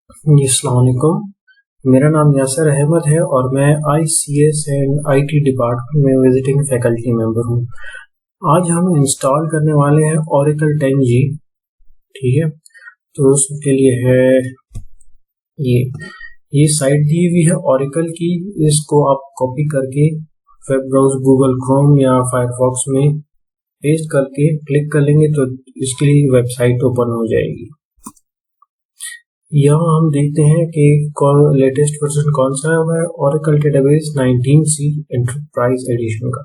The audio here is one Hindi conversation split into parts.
अस्सलाम वालेकुम। मेरा नाम यासर अहमद है और मैं ICS एंड IT डिपार्टमेंट में विजिटिंग फैकल्टी मेंबर हूँ। आज हम इंस्टॉल करने वाले हैं Oracle 10G। ठीक है, तो उसके लिए है ये साइट दी हुई है Oracle की। इसको आप कॉपी करके वेब ब्राउज़र गूगल क्रोम या फायरफॉक्स में पेस्ट करके क्लिक कर लेंगे तो इसके लिए वेबसाइट ओपन हो जाएगी। यहाँ हम देखते हैं कि लेटेस्ट वर्जन कौन सा है, वह Oracle database 19C enterprise edition का।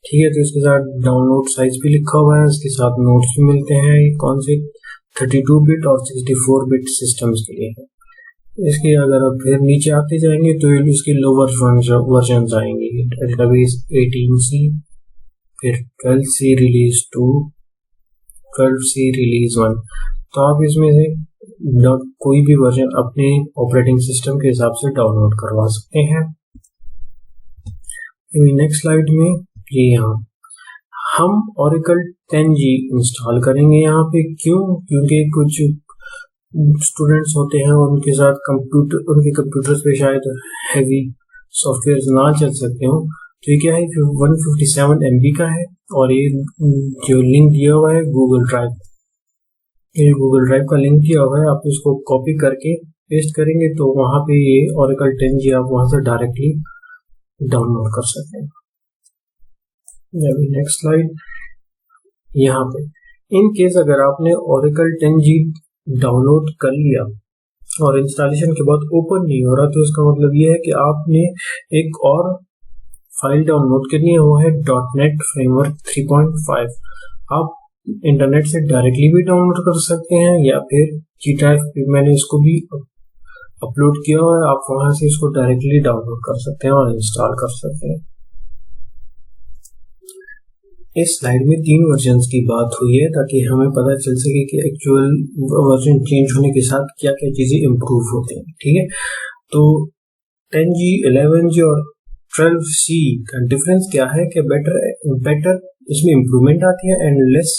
ठीक है, तो इसके साथ डाउनलोड साइज भी लिखा हुआ है, इसके साथ नोट्स भी मिलते हैं। कौन से 32 बिट और 64 बिट सिस्टम्स के लिए है। इसके अगर आप फिर नीचे आते जाएंगे तो इसके लोअर वर्जन आएंगे। डेटाबेस 18C, फिर 12C रिलीज 2, 12C रिलीज 1। तो आप इसमें से कोई भी वर्जन अपने ऑपरेटिंग सिस्टम के हिसाब से डाउनलोड करवा सकते हैं। नेक्स्ट स्लाइड में ये यहाँ हम Oracle 10G इंस्टॉल करेंगे। यहाँ पे क्योंकि कुछ स्टूडेंट्स होते हैं उनके साथ उनके कंप्यूटर पे शायद हैवी सॉफ्टवेयर ना चल सकते हो। तो ये क्या है, 157 MB का है और ये जो लिंक दिया हुआ है गूगल ड्राइव, ये गूगल ड्राइव का लिंक दिया हुआ है। आप इसको कॉपी करके पेस्ट करेंगे तो वहाँ पे ये Oracle 10G आप वहाँ से डायरेक्टली डाउनलोड कर सकते हैं। Next slide. यहाँ पे इन केस अगर आपने Oracle 10G डाउनलोड कर लिया और इंस्टॉलेशन के बाद ओपन नहीं हो रहा, तो इसका मतलब ये है कि आपने एक और फाइल डाउनलोड करनी है, वो है .NET Framework 3.5। आप इंटरनेट से डायरेक्टली भी डाउनलोड कर सकते हैं या फिर GTAF पे मैंने इसको भी अपलोड किया हुआ है, आप वहां से इसको डायरेक्टली डाउनलोड कर सकते हैं और इंस्टॉल कर सकते हैं। इस स्लाइड में 3 वर्जन्स की बात हुई है ताकि हमें पता चल सके कि एक्चुअल वर्जन चेंज होने के साथ क्या क्या चीजें इम्प्रूव होती हैं। ठीक है, तो 10G, 11G और 12C का डिफरेंस क्या है कि बेटर इसमें इम्प्रूवमेंट आती है and less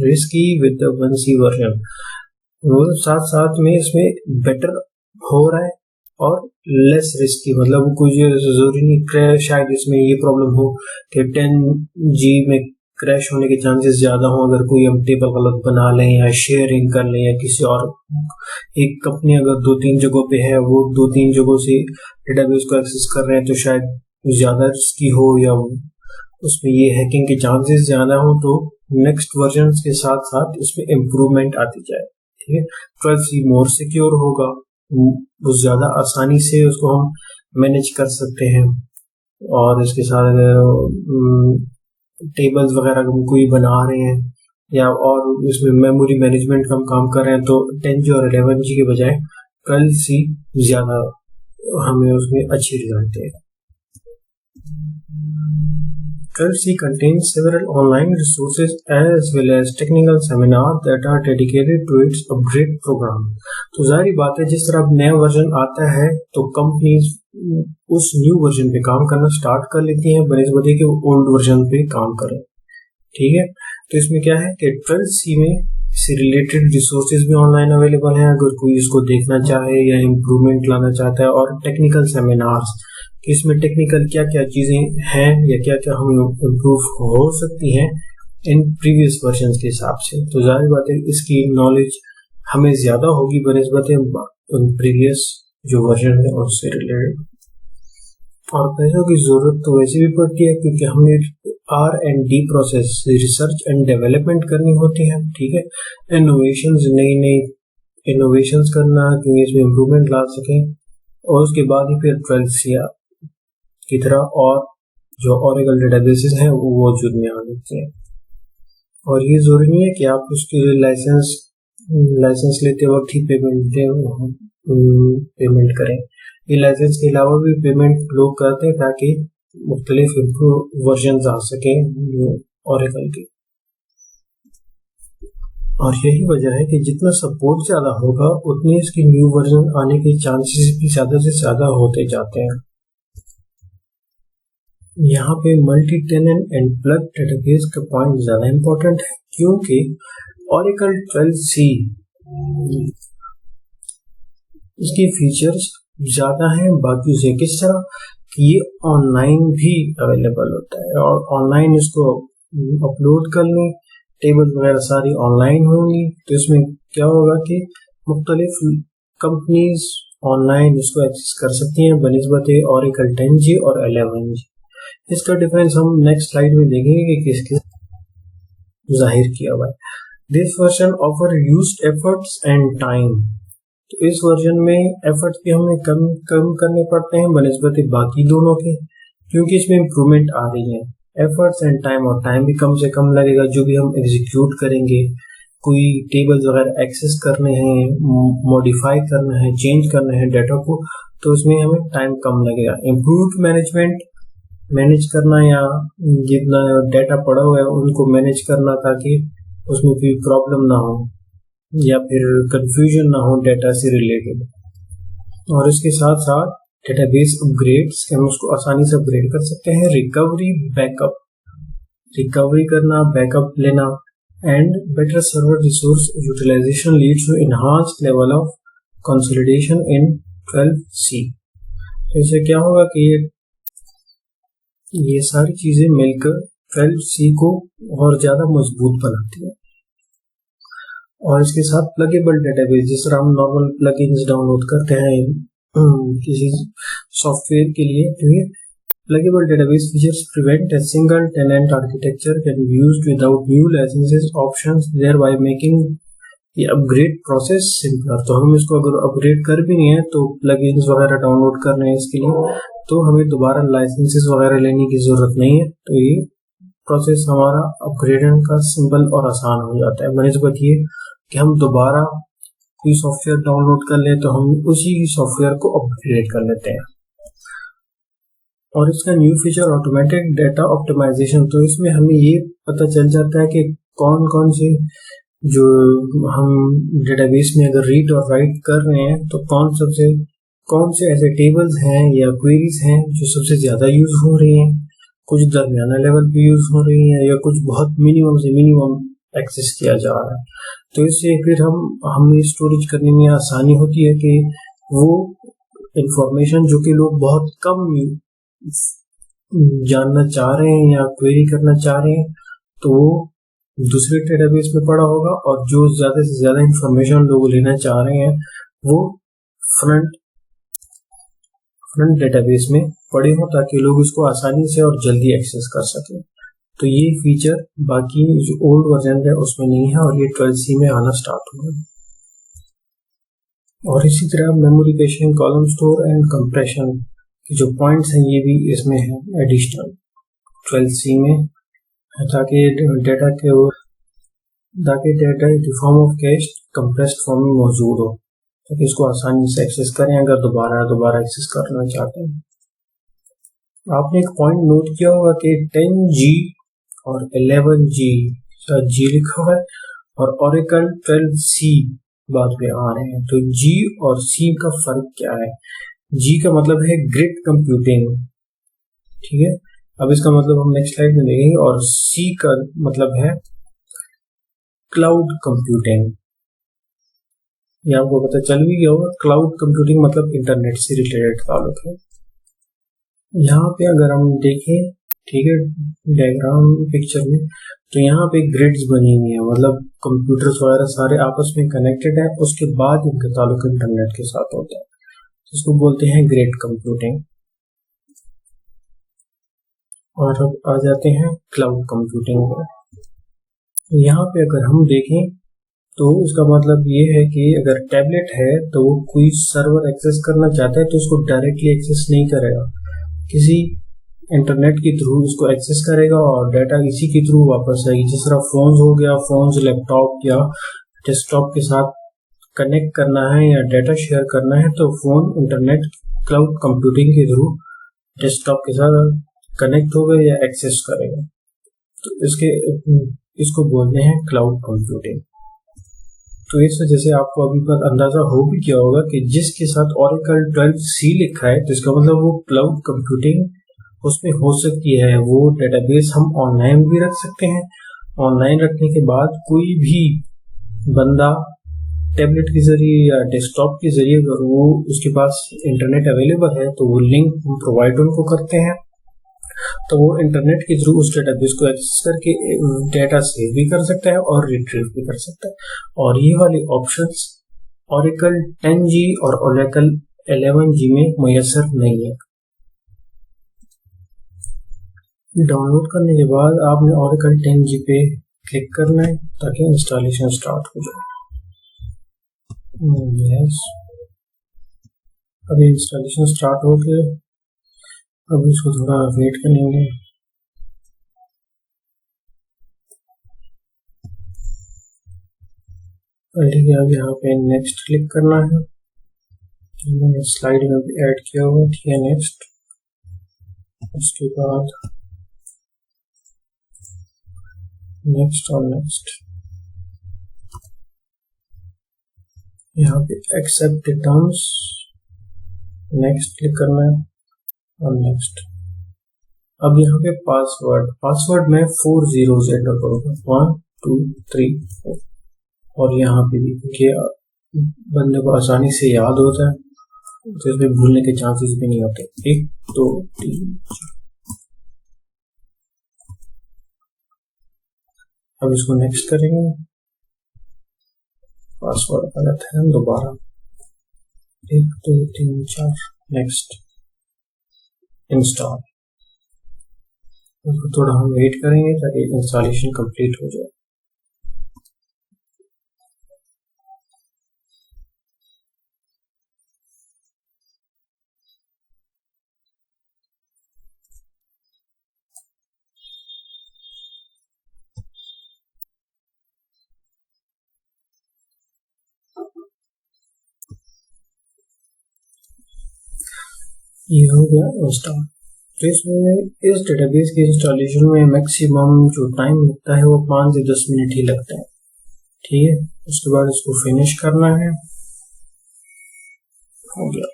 risky with the 1C version. वो साथ साथ में इसमें बेटर हो रहा है और लेस रिस्की, मतलब कोई जरूरी नहीं शायद इसमें ये प्रॉब्लम हो कि 10G में क्रैश होने के चांसेस ज्यादा हो अगर कोई हम टेबल गलत बना लें या शेयरिंग कर लें या किसी और एक कंपनी अगर 2-3 जगहों पे है, वो 2-3 जगहों से डेटाबेस को एक्सेस कर रहे हैं तो शायद ज्यादा रिस्की हो या उसमें ये हैकिंग के चांसेस ज्यादा हो। तो नेक्स्ट वर्जन के साथ साथ इसमें इम्प्रूवमेंट आती जाए। ठीक है, 12C मोर सिक्योर होगा, वो ज्यादा आसानी से उसको हम मैनेज कर सकते हैं और इसके साथ टेबल्स वगैरह हम कोई बना रहे हैं या और इसमें मेमोरी मैनेजमेंट का हम काम कर रहे हैं तो 10G और 11G के बजाय 12C ज्यादा हमें उसमें अच्छी रिजल्ट देगा। 12C contains several online resources as well as technical seminars that are dedicated to its upgrade program। तो जाहिर बात है जिस तरह अब नया वर्जन आता है तो कंपनीज उस न्यू वर्जन पे काम करना स्टार्ट कर लेती हैं बनिस्बत के ओल्ड वर्जन पे काम करें। ठीक है, तो इसमें क्या है कि 12C में इससे रिलेटेड रिसोर्सेज भी ऑनलाइन अवेलेबल हैं अगर कोई इसको देखना चाहे या इम्प्रूवमेंट लाना चाहता है, और टेक्निकल सेमिनार्स कि इसमें टेक्निकल क्या क्या चीजें हैं या क्या क्या हम इम्प्रूव हो सकती हैं इन प्रीवियस वर्जन के हिसाब से। तो जाहिर बात है इसकी नॉलेज हमें ज्यादा होगी बनिस्बत उन प्रीवियस जो वर्जन है उससे रिलेटेड। और पैसों की जरूरत तो वैसे भी पड़ती है क्योंकि हमें R&D process, research and development करनी होती है। ठीक है, इनोवेशंस, नई इनोवेशंस करना क्योंकि इसमें इम्प्रूवमेंट ला सकें, और उसके बाद ही फिर 12C की तरह और जो Oracle डेटाबेसेस हैं वो वजूद में आ सकते हैं। और ये जरूरी नहीं है कि आप उसके लाइसेंस लेते वक्त ही पेमेंट करें। ये लाइसेंस के अलावा भी पेमेंट लोग करते हैं ताकि मुख्तलिफ वर्जन आ सके Oracle के। और यही वजह है कि जितना सपोर्ट ज्यादा होगा उतनी इसकी न्यू वर्जन आने के चांसेस भी ज्यादा से ज्यादा होते जाते हैं। यहाँ पे multi tenant and plug database का पॉइंट ज्यादा इंपॉर्टेंट है क्योंकि Oracle 12C इसके फीचर्स ज़्यादा हैं बाकी से। किस तरह कि ये ऑनलाइन भी अवेलेबल होता है और ऑनलाइन इसको अपलोड कर लें, टेबल वगैरह सारी ऑनलाइन होंगी। तो इसमें क्या होगा कि मुख्तलिफ कंपनीज ऑनलाइन इसको एक्सेस कर सकती हैं बनिस्बत ओरेकल 10G और 11G। इसका डिफरेंस हम नेक्स्ट स्लाइड में देखेंगे कि किस किस जाहिर किया हुआ है। This version offer used efforts and time. तो इस वर्जन में एफर्ट्स भी हमें कम कम करने पड़ते हैं बनिस्बत बाकी दोनों के, क्योंकि इसमें इम्प्रूवमेंट आ रही है। एफर्ट्स एंड टाइम, और टाइम भी कम से कम लगेगा जो भी हम एग्जीक्यूट करेंगे। कोई टेबल्स वगैरह एक्सेस करने हैं, मॉडिफाई करना है, चेंज करना है डाटा को, तो उसमें हमें टाइम कम लगेगा। इम्प्रूव्ड मैनेजमेंट, मैनेज करना या जितना डाटा पड़ा हुआ है उनको मैनेज करना ताकि उसमें कोई प्रॉब्लम ना हो या फिर कंफ्यूजन ना हो डाटा से रिलेटेड। और इसके साथ साथ डेटाबेस अपग्रेड्स, हम उसको आसानी से अपग्रेड कर सकते हैं। रिकवरी, बैकअप, रिकवरी करना, बैकअप लेना and better server resource utilization leads to enhanced level of consolidation in 12C। तो इससे क्या होगा कि ये सारी चीजें मिलकर 12C को और ज्यादा मजबूत बनाती है। और इसके साथ प्लगेबल डेटाबेस, जिस तरह हम नॉर्मल प्लगइन्स डाउनलोड करते हैं किसी सॉफ्टवेयर के लिए, तो ये pluggable database features prevent a single tenant architecture can be used without new licenses options, thereby making ये अपग्रेड प्रोसेस सिंपलर। तो हम इसको अगर अपग्रेड कर भी नहीं है तो प्लगइन्स वगैरह डाउनलोड करने हैं इसके लिए, तो हमें दोबारा लाइसेंसेस वगैरह लेने की जरूरत नहीं है। तो ये प्रोसेस हमारा अपग्रेडिंग का सिंपल और आसान हो जाता है बनिस्बत ये कि हम दोबारा कोई सॉफ्टवेयर डाउनलोड कर ले तो हम उसी सॉफ्टवेयर को अपग्रेड कर लेते हैं। और इसका new feature automatic data optimization. तो इसमें हमें ये पता चल जाता है कि कौन कौन से जो हम डेटाबेस में अगर रीड और राइट कर रहे हैं तो कौन से ऐसे टेबल्स हैं या क्वेरीज हैं जो सबसे ज़्यादा यूज हो रही हैं, कुछ दरमियाना लेवल पे यूज हो रही हैं या कुछ बहुत मिनिमम से मिनिमम एक्सेस किया जा रहा है। तो इससे फिर हमें स्टोरेज करने में आसानी होती है कि वो इंफॉर्मेशन जो कि लोग बहुत कम जानना चाह रहे हैं या क्वेरी करना चाह रहे हैं तो वो दूसरे डेटाबेस में पड़ा होगा, और जो ज़्यादा से ज़्यादा इंफॉर्मेशन लोग लेना चाह रहे हैं वो फ्रंट डेटाबेस में पड़े हो ताकि लोग उसको आसानी से और जल्दी एक्सेस कर सकें। तो ये फीचर बाकी जो ओल्ड वर्जन है उसमें नहीं है और ये 12C में आना स्टार्ट हुआ है। और इसी तरह memory caching, column store and compression के जो पॉइंट्स हैं ये भी इसमें है एडिशनल 12C में, ताकि data in form of cash compressed form में मौजूद हो ताकि इसको आसानी से एक्सेस करें अगर दोबारा एक्सेस करना चाहते हैं। आपने एक पॉइंट नोट किया होगा कि 10G और 11G G लिखा हुआ है और ओरेकल 12C बाद में आ रहे हैं। तो G और C का फर्क क्या है? G का मतलब है ग्रिड कंप्यूटिंग, ठीक है, अब इसका मतलब हम नेक्स्ट स्लाइड में देखेंगे। और C का मतलब है क्लाउड कंप्यूटिंग। ये आपको पता चल भी गया होगा, क्लाउड कंप्यूटिंग मतलब इंटरनेट से रिलेटेड ताल्लुक है। यहाँ पे अगर हम देखें, ठीक है, डायग्राम पिक्चर में, तो यहाँ पे ग्रिड्स बनी हुई है, मतलब कंप्यूटर्स वगैरह सारे आपस में कनेक्टेड है, उसके बाद इनका ताल्लुक इंटरनेट के साथ होता है, इसको बोलते हैं ग्रिड कंप्यूटिंग। और अब आ जाते हैं क्लाउड कंप्यूटिंग पर। यहाँ पे अगर हम देखें तो इसका मतलब ये है कि अगर टैबलेट है तो वो कोई सर्वर एक्सेस करना चाहता है तो उसको डायरेक्टली एक्सेस नहीं करेगा, किसी इंटरनेट के थ्रू उसको एक्सेस करेगा और डाटा इसी के थ्रू वापस आएगी। जिस तरह फोन्स हो गया, फोन्स लैपटॉप या डेस्कटॉप के साथ कनेक्ट करना है या डाटा शेयर करना है तो फोन इंटरनेट क्लाउड कंप्यूटिंग के थ्रू डेस्कटॉप के साथ कनेक्ट होगा या एक्सेस करेगा। तो इसको बोलते हैं क्लाउड कंप्यूटिंग। तो इस वजह से आपको अभी पर अंदाजा हो भी किया होगा कि जिसके साथ ओरेकल 12C लिखा है तो इसका मतलब वो क्लाउड कंप्यूटिंग उसमें हो सकती है। वो डेटाबेस हम ऑनलाइन भी रख सकते हैं, ऑनलाइन रखने के बाद कोई भी बंदा टैबलेट के जरिए या डेस्कटॉप के जरिए अगर वो उसके पास इंटरनेट अवेलेबल है तो वो लिंक हम प्रोवाइड उनको करते हैं, तो वो इंटरनेट के थ्रू उस डेटाबेस को एक्सेस करके डेटा सेव भी कर सकता है और रिट्रीव भी कर सकता है। और ये वाली ऑप्शंस Oracle 10G और Oracle 11G में मुयसर नहीं है। डाउनलोड करने के बाद आपने Oracle 10G पे क्लिक करना है ताकि इंस्टॉलेशन स्टार्ट हो जाए। यस, अभी इंस्टॉलेशन स्टार्ट हो गया। अब इसको थोड़ा वेट करेंगे। ठीक है, अब यहाँ पे नेक्स्ट क्लिक करना है। मैंने स्लाइड में भी ऐड किया हुआ, ठीक है, नेक्स्ट। उसके बाद नेक्स्ट और नेक्स्ट, यहाँ पे accept the terms, next click करना है और नेक्स्ट। अब यहाँ पे पासवर्ड में 4 zeros एंटर करूँगा, 1 2 3 4। और यहाँ पे भी देखिए बंदे को आसानी से याद होता है, तो इसमें भूलने के चांसेस भी नहीं होते। 1 2 3 4। अब इसको नेक्स्ट करेंगे। पासवर्ड गलत है, दोबारा 1 2 3 4, नेक्स्ट, इंस्टॉल। थोड़ा हम वेट करेंगे ताकि इंस्टॉलेशन कंप्लीट हो जाए। ये हो गया इंस्टॉल। तो इसमें इस डेटाबेस के इंस्टॉलेशन में मैक्सिमम जो टाइम लगता है वो 5 से 10 मिनट ही लगता है, ठीक है। उसके बाद इसको फिनिश करना है। हो गया।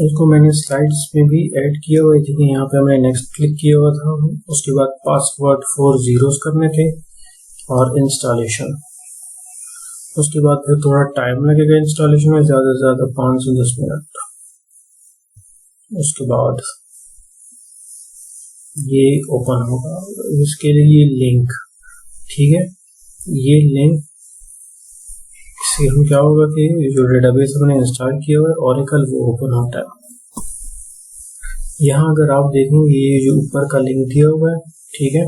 इसको मैंने स्लाइड्स में भी ऐड किया हुआ है, ठीक है। यहाँ पे हमने नेक्स्ट क्लिक किया हुआ था। उसके बाद पासवर्ड 4 zeros करने थे और इंस्टॉलेशन। उसके बाद फिर थोड़ा टाइम लगेगा इंस्टॉलेशन में, ज़्यादा से ज़्यादा 5 से 10 मिनट। उसके बाद ये ओपन होगा, इसके लिए ये लिंक, ठीक है। ये लिंक से हम क्या होगा कि जो डेटाबेस हमने इंस्टॉल किया हुआ है Oracle, वो ओपन होता है। यहाँ अगर आप देखेंगे ये जो ऊपर का लिंक दिया हुआ है, ठीक है,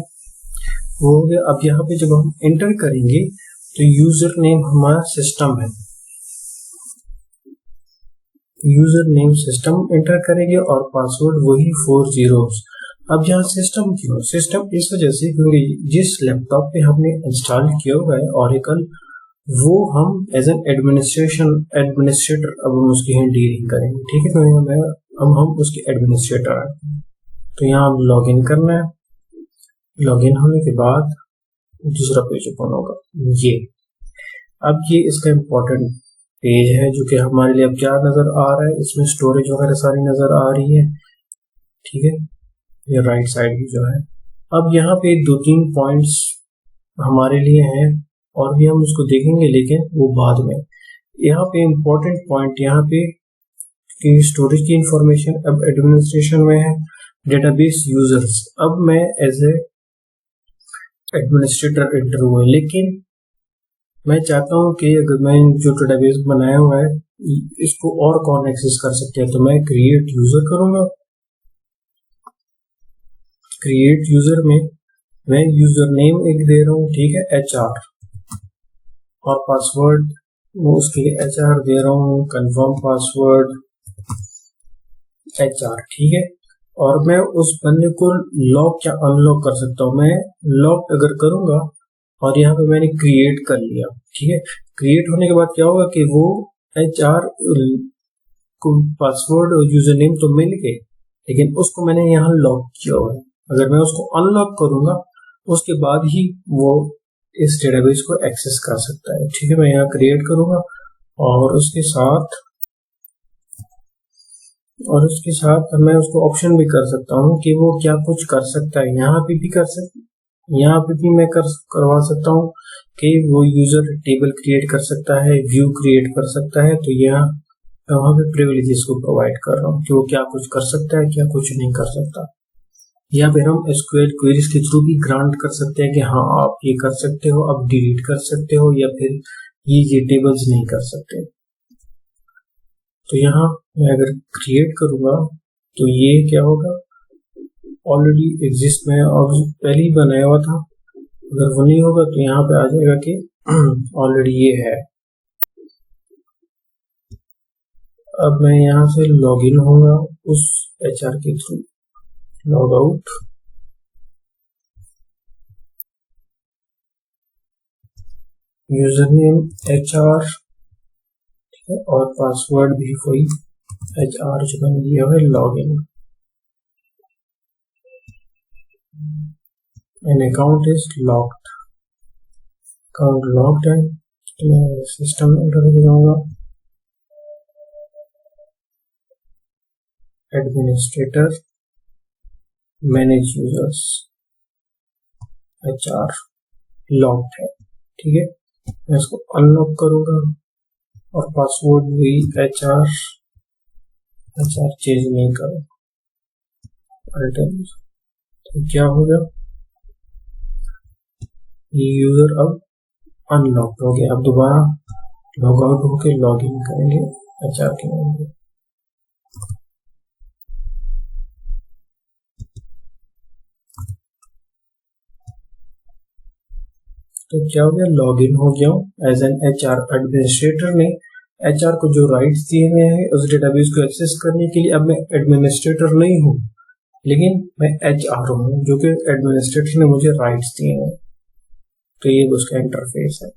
वो हो गया। अब यहाँ पे जब हम एंटर करेंगे तो यूजर नेम हमारा सिस्टम है, यूजर नेम सिस्टम एंटर करेंगे और पासवर्ड वही 4 zeros। अब यहाँ सिस्टम क्यों? सिस्टम इस वजह से क्योंकि जिस लैपटॉप पे हमने इंस्टॉल किया हुआ है Oracle, वो हम एज एन एडमिनिस्ट्रेटर अब हम उसकी डीलिंग करेंगे, ठीक है। तो हम उसके एडमिनिस्ट्रेटर हैं। तो यहाँ अब लॉग इन करना है। लॉग इन होने के बाद दूसरा पेज ओपन होगा ये। अब ये इसका इम्पोर्टेंट पेज है जो कि हमारे लिए अब क्या नजर आ रहा है, इसमें स्टोरेज वगैरह सारी नजर आ रही है, ठीक है। ये राइट साइड भी जो है। अब यहाँ पे 2-3 पॉइंट्स हमारे लिए हैं और भी हम उसको देखेंगे, लेकिन वो बाद में। यहाँ पे इम्पोर्टेंट पॉइंट यहाँ पे कि स्टोरेज की इंफॉर्मेशन अब एडमिनिस्ट्रेशन में है, डेटाबेस यूजर्स। अब मैं एज ए एडमिनिस्ट्रेटर एंटर हुआ, लेकिन मैं चाहता हूँ कि अगर मैं जो डेटाबेस बनाया हुआ है इसको और कौन एक्सेस कर सकते हैं, तो मैं क्रिएट यूजर करूंगा। क्रिएट यूजर में मैं यूजर नेम एक दे रहा हूँ, ठीक है, HR, और पासवर्ड वो उसके लिए HR दे रहा हूँ, कंफर्म पासवर्ड HR, ठीक है। और मैं उस बंदे को लॉक या अनलॉक कर सकता हूँ। मैं लॉक अगर करूंगा और यहाँ पे मैंने क्रिएट कर लिया, ठीक है। क्रिएट होने के बाद क्या होगा कि वो HR को पासवर्ड और यूजर नेम तो मिल गए, लेकिन उसको मैंने यहाँ लॉक किया हुआ है। अगर मैं उसको अनलॉक करूंगा उसके बाद ही वो इस डेटाबेस को एक्सेस कर सकता है, ठीक है। मैं यहाँ क्रिएट करूंगा और उसके साथ मैं उसको ऑप्शन भी कर सकता हूँ कि वो क्या कुछ कर सकता है। यहाँ पे भी कर सकता, यहाँ पे भी मैं करवा सकता हूँ कि वो यूजर टेबल क्रिएट कर सकता है, व्यू क्रिएट कर सकता है। तो यहाँ वहाँ पे प्रिविलेजेस को प्रोवाइड कर रहा हूँ कि वो क्या कुछ कर सकता है, क्या कुछ नहीं कर सकता। यहाँ पे हम एसक्यूएल क्वेरीज के थ्रू भी ग्रांट कर सकते हैं कि हाँ आप ये कर सकते हो, आप डिलीट कर सकते हो, या फिर ये टेबल्स नहीं कर सकते। तो यहाँ मैं अगर क्रिएट करूँगा तो ये क्या होगा, ऑलरेडी एग्जिस्ट में और पहले ही बनाया हुआ था। अगर वो नहीं होगा तो यहाँ पे आ जाएगा कि ऑलरेडी ये है। अब मैं यहाँ से लॉगिन होगा उस एचआर के through, log out, user name HR और पासवर्ड भी वही एचआर जो मैंने दिया है, login, an account is locked, account locked है। तो मैं सिस्टम एंटर करूंगा, administrator, manage users, HR locked है, ठीक है। मैं इसको अनलॉक करूंगा और पासवर्ड भी एचआर चेंज नहीं करूँ, तो क्या होगा, ये यूजर अब अनलॉक हो गया। अब दोबारा लॉग आउट होकर लॉग इन करेंगे एचआर के नाम पे। तो क्या हो गया, लॉग इन हो गया हूँ एज एन एचआर एडमिनिस्ट्रेटर ने एचआर को जो राइट्स दिए हुए हैं उस डेटाबेस को एक्सेस करने के लिए। अब मैं एडमिनिस्ट्रेटर नहीं हूँ, लेकिन मैं एचआर हूँ जो कि एडमिनिस्ट्रेटर ने मुझे राइट्स दिए हैं। तो ये उसका इंटरफेस है।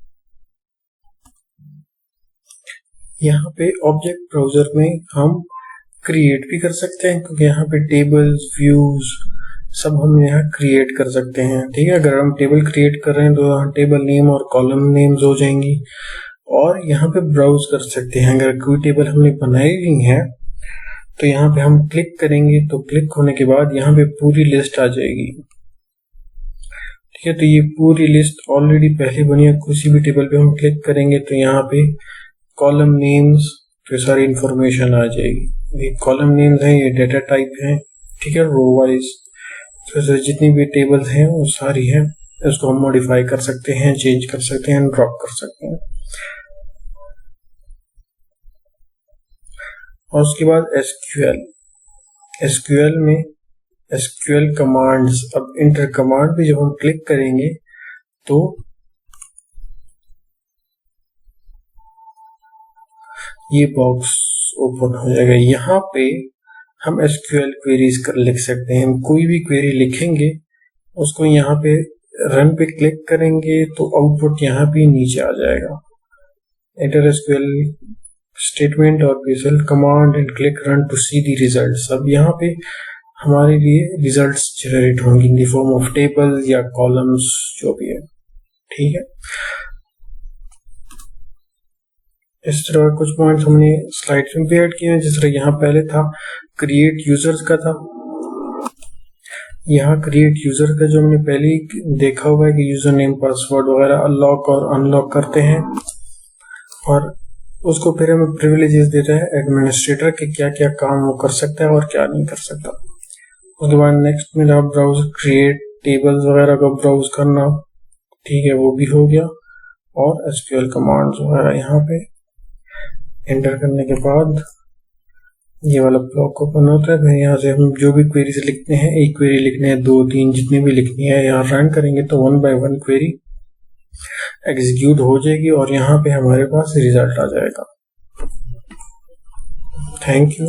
यहाँ पे ऑब्जेक्ट ब्राउजर में हम क्रिएट भी कर सकते हैं, क्योंकि यहाँ पे टेबल्स, व्यूज सब हम यहाँ क्रिएट कर सकते हैं, ठीक है। अगर हम टेबल क्रिएट कर रहे हैं तो यहाँ टेबल नेम और कॉलम नेम्स हो जाएंगी, और यहाँ पे ब्राउज कर सकते हैं। अगर कोई टेबल हमने बनाई हुई है तो यहाँ पे हम क्लिक करेंगे, तो क्लिक होने के बाद यहाँ पे पूरी लिस्ट आ जाएगी, ठीक है। तो ये पूरी लिस्ट ऑलरेडी पहले बनी है। किसी भी टेबल पे हम क्लिक करेंगे तो यहाँ पे कॉलम नेम्स तो सारी इंफॉर्मेशन आ जाएगी। ये कॉलम नेम्स हैं, ये डेटा टाइप है, ठीक है, रो वाइज। तो जितनी भी टेबल्स हैं वो सारी हैं, इसको हम मॉडिफाई कर सकते हैं, चेंज कर सकते हैं, ड्रॉप कर सकते हैं। और उसके बाद एसक्यूएल में एसक्यूएल कमांड्स। अब इंटर कमांड पे जब हम क्लिक करेंगे तो ये बॉक्स ओपन हो जाएगा। यहाँ पे हम एसक्यूएल क्वेरीज लिख सकते हैं। हम कोई भी क्वेरी लिखेंगे उसको यहाँ पे रन पे क्लिक करेंगे तो आउटपुट यहाँ पे नीचे आ जाएगा। एंटर एसक्यूएल स्टेटमेंट और बेसल command and click run to see the results. अब यहाँ पे हमारे लिए रिजल्ट्स जनरेट होंगे in the form of table या कॉलम्स, जो भी है, ठीक है। इस तरह कुछ पॉइंट्स हमने स्लाइड में भी ऐड किए हैं। जिस तरह यहाँ पहले था क्रिएट यूजर्स का था, यहाँ क्रिएट यूजर का जो हमने पहले ही देखा हुआ है कि यूजर नेम, पासवर्ड वगैरह लॉक और अनलॉक करते हैं, और उसको फिर हमें प्रिविलेजेस देता है एडमिनिस्ट्रेटर के क्या क्या काम वो कर सकता है और क्या नहीं कर सकता। उसके बाद नेक्स्ट में ब्राउज क्रिएट टेबल्स वगैरह को ब्राउज करना, ठीक है, वो भी हो गया। और एसक्यूएल कमांड्स वगैरह यहाँ पे एंटर करने के बाद ये वाला ब्लॉक ओपन होता है। फिर यहाँ से हम जो भी क्वेरीज लिखते हैं, एक क्वेरी लिखने हैं, 2, 3, जितनी भी लिखनी है, यहाँ रन करेंगे तो 1 by 1 क्वेरी एग्जीक्यूट हो जाएगी और यहाँ पे हमारे पास रिजल्ट आ जाएगा। Thank you.